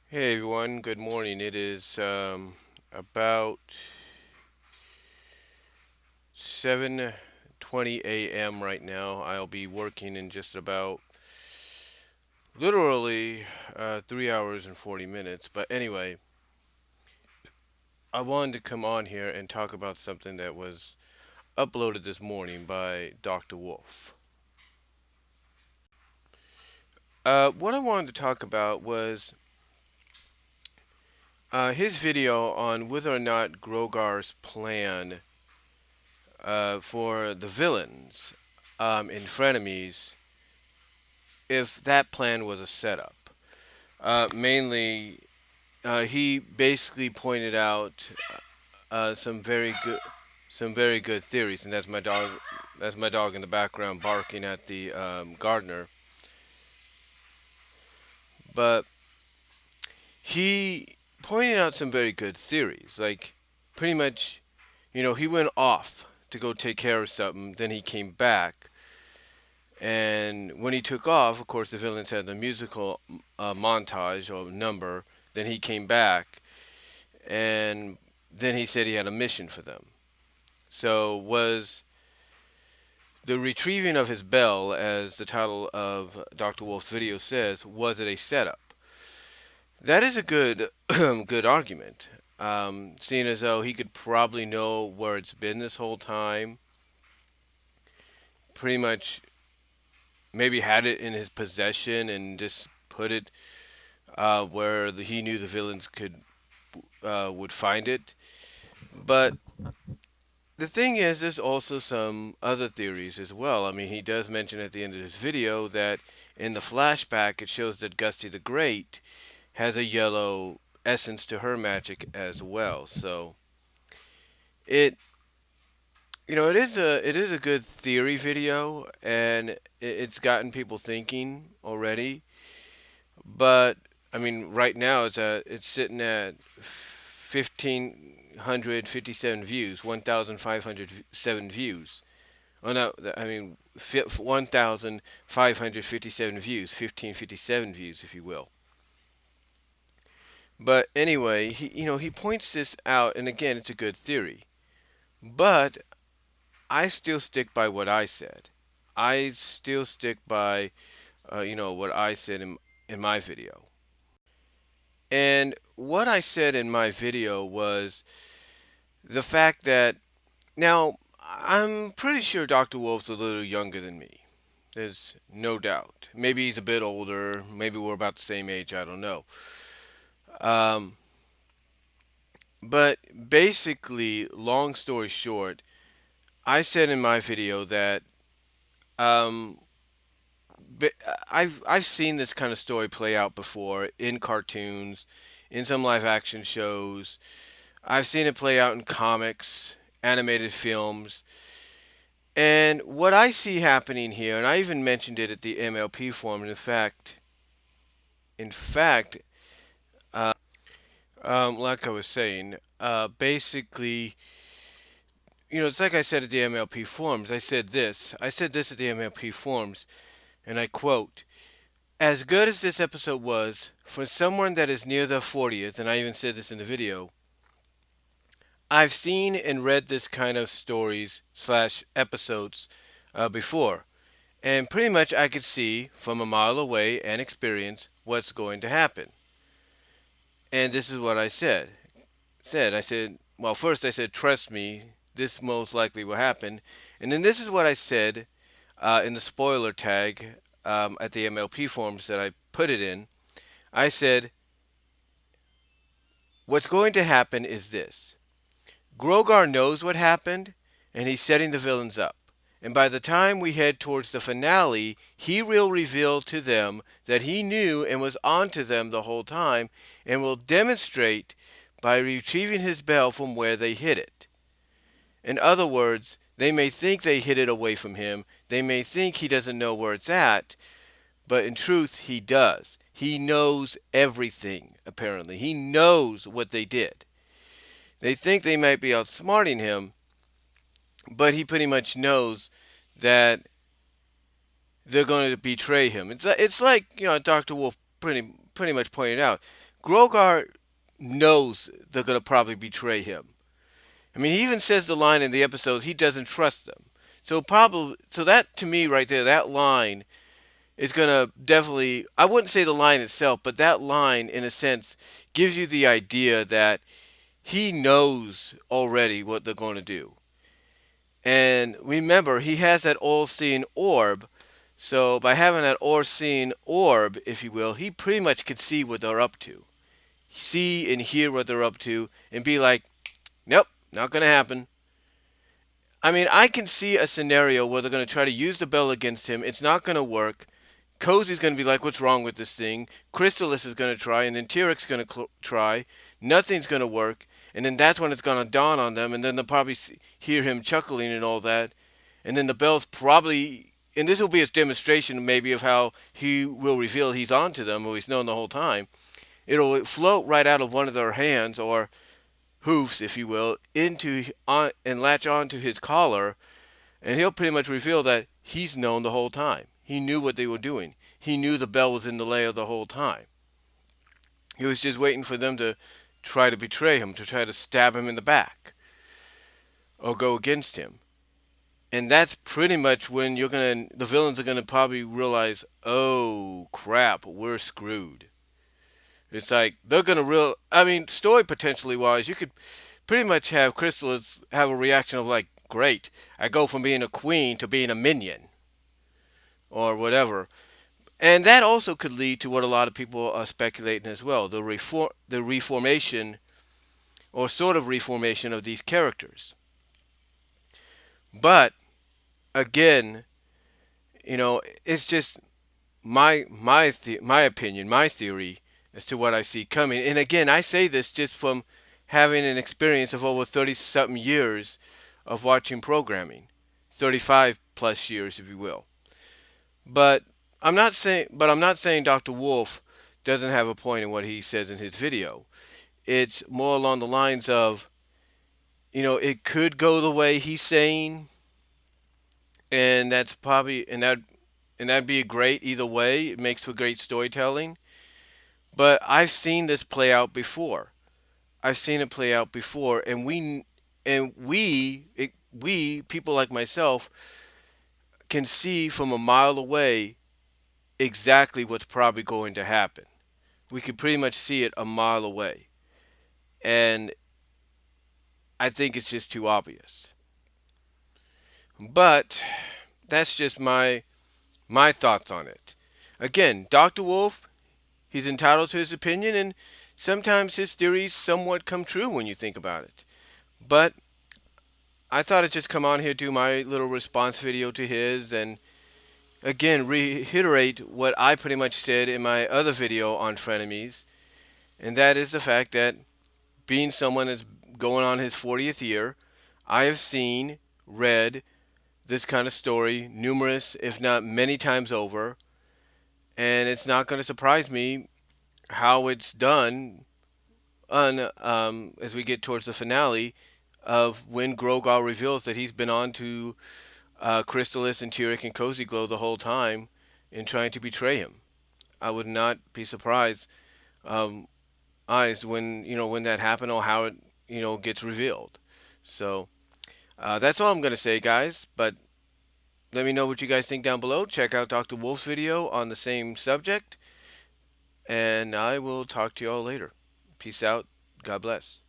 Hey everyone, good morning. It is about 7:20 a.m. right now. I'll be working in just about literally 3 hours and 40 minutes. But anyway, I wanted to come on here and talk about something that was uploaded this morning by DrWolf. What I wanted to talk about was his video on whether or not Grogar's plan for the villains in Frenemies, if that plan was a setup. Mainly, he basically pointed out some very good theories, and that's my dog. That's my dog in the background barking at the gardener. But he pointed out some very good theories. Like, pretty much, he went off to go take care of something. Then he came back, and when he took off, of course, the villains had the musical montage or number. Then he came back, and then he said he had a mission for them. So was the retrieving of his bell, as the title of Dr. Wolf's video says, was it a setup? That is a good good argument. Seeing as though he could probably know where it's been this whole time, pretty much maybe had it in his possession and just put it where he knew the villains could would find it. But the thing is, there's also some other theories as well. I mean, he does mention at the end of his video that in the flashback it shows that Gusty the Great has a yellow essence to her magic as well. So it it is a good theory video, and it's gotten people thinking already. But I mean, right now it's sitting at 1,557 views, 1,507 views. Oh no, I mean 1,557 views, 1,557 views, if you will. But anyway, he points this out, and again, it's a good theory. But I still stick by what I said. I still stick by, what I said in my video. And what I said in my video was the fact that now I'm pretty sure Dr. Wolf's a little younger than me. There's no doubt. Maybe he's a bit older. Maybe we're about the same age. I don't know. Um, but basically, long story short, I said in my video that um, I've seen this kind of story play out before in cartoons, in some live action shows. I've seen it play out in comics, animated films, and what I see happening here, and I even mentioned it at the MLP forum. In fact, like I was saying, basically, it's like I said at the MLP forums. I said this. I said this at the MLP forums, and I quote: "As good as this episode was, for someone that is near the 40th, and I even said this in the video, I've seen and read this kind of stories slash episodes before, and pretty much I could see from a mile away and experience what's going to happen." And this is what I said. I said, well, first I said, trust me, this most likely will happen. And then this is what I said in the spoiler tag at the MLP forums that I put it in. I said, what's going to happen is this: Grogar knows what happened, and he's setting the villains up. And by the time we head towards the finale, he will reveal to them that he knew and was onto them the whole time, and will demonstrate by retrieving his bell from where they hid it. In other words, they may think they hid it away from him, they may think he doesn't know where it's at, but in truth, he does. He knows everything, apparently. He knows what they did. They think they might be outsmarting him, but he pretty much knows that they're going to betray him. It's like Dr. Wolf pretty much pointed out. Grogar knows they're gonna probably betray him. I mean, he even says the line in the episodes he doesn't trust them. So that to me right there, that line is gonna definitely, I wouldn't say the line itself, but that line in a sense gives you the idea that he knows already what they're going to do. And remember, he has that all-seeing orb. So by having that all-seeing orb, if you will, he pretty much could see what they're up to, see and hear what they're up to, and be like, "Nope, not gonna happen." I mean, I can see a scenario where they're gonna try to use the bell against him. It's not gonna work. Cozy's gonna be like, "What's wrong with this thing?" Crystalis is gonna try, and then Tyrik's gonna try. Nothing's gonna work, and then that's when it's gonna dawn on them, and then they'll probably hear him chuckling and all that, and then the bell's probably, and this will be his demonstration maybe of how he will reveal he's onto them, or he's known the whole time. It'll float right out of one of their hands or hoofs, if you will, into and latch onto his collar, and he'll pretty much reveal that he's known the whole time. He knew what they were doing. He knew the bell was in the lair the whole time. He was just waiting for them to try to betray him, to try to stab him in the back or go against him. And that's pretty much when the villains are gonna probably realize, oh crap, we're screwed. It's like they're gonna I mean, story potentially wise, you could pretty much have Crystal have a reaction of like, great, I go from being a queen to being a minion or whatever. And that also could lead to what a lot of people are speculating as well, the reformation or sort of reformation of these characters. But again, it's just my opinion, my theory as to what I see coming. And again, I say this just from having an experience of over 30 something years of watching programming, 35 plus years, if you will. But I'm not saying Dr. Wolf doesn't have a point in what he says in his video. It's more along the lines of, it could go the way he's saying, and that's probably and that'd be great either way. It makes for great storytelling. But I've seen this play out before. I've seen it play out before, and we people like myself can see from a mile away exactly what's probably going to happen. We can pretty much see it a mile away, and I think it's just too obvious. But that's just my thoughts on it. Again, Dr. Wolf, he's entitled to his opinion, and sometimes his theories somewhat come true when you think about it. But I thought I'd just come on here, do my little response video to his, and again, reiterate what I pretty much said in my other video on Frenemies, and that is the fact that being someone that's going on his 40th year, I have seen, read this kind of story numerous, if not many times over, and it's not going to surprise me how it's done as we get towards the finale of when Grogar reveals that he's been on to Crystalis and Tyrik and Cozy Glow the whole time in trying to betray him. I would not be surprised eyes when that happened or how it gets revealed. So that's all I'm gonna say, guys. But let me know what you guys think down below. Check out Dr. Wolf's video on the same subject, and I will talk to you all later. Peace out. God bless.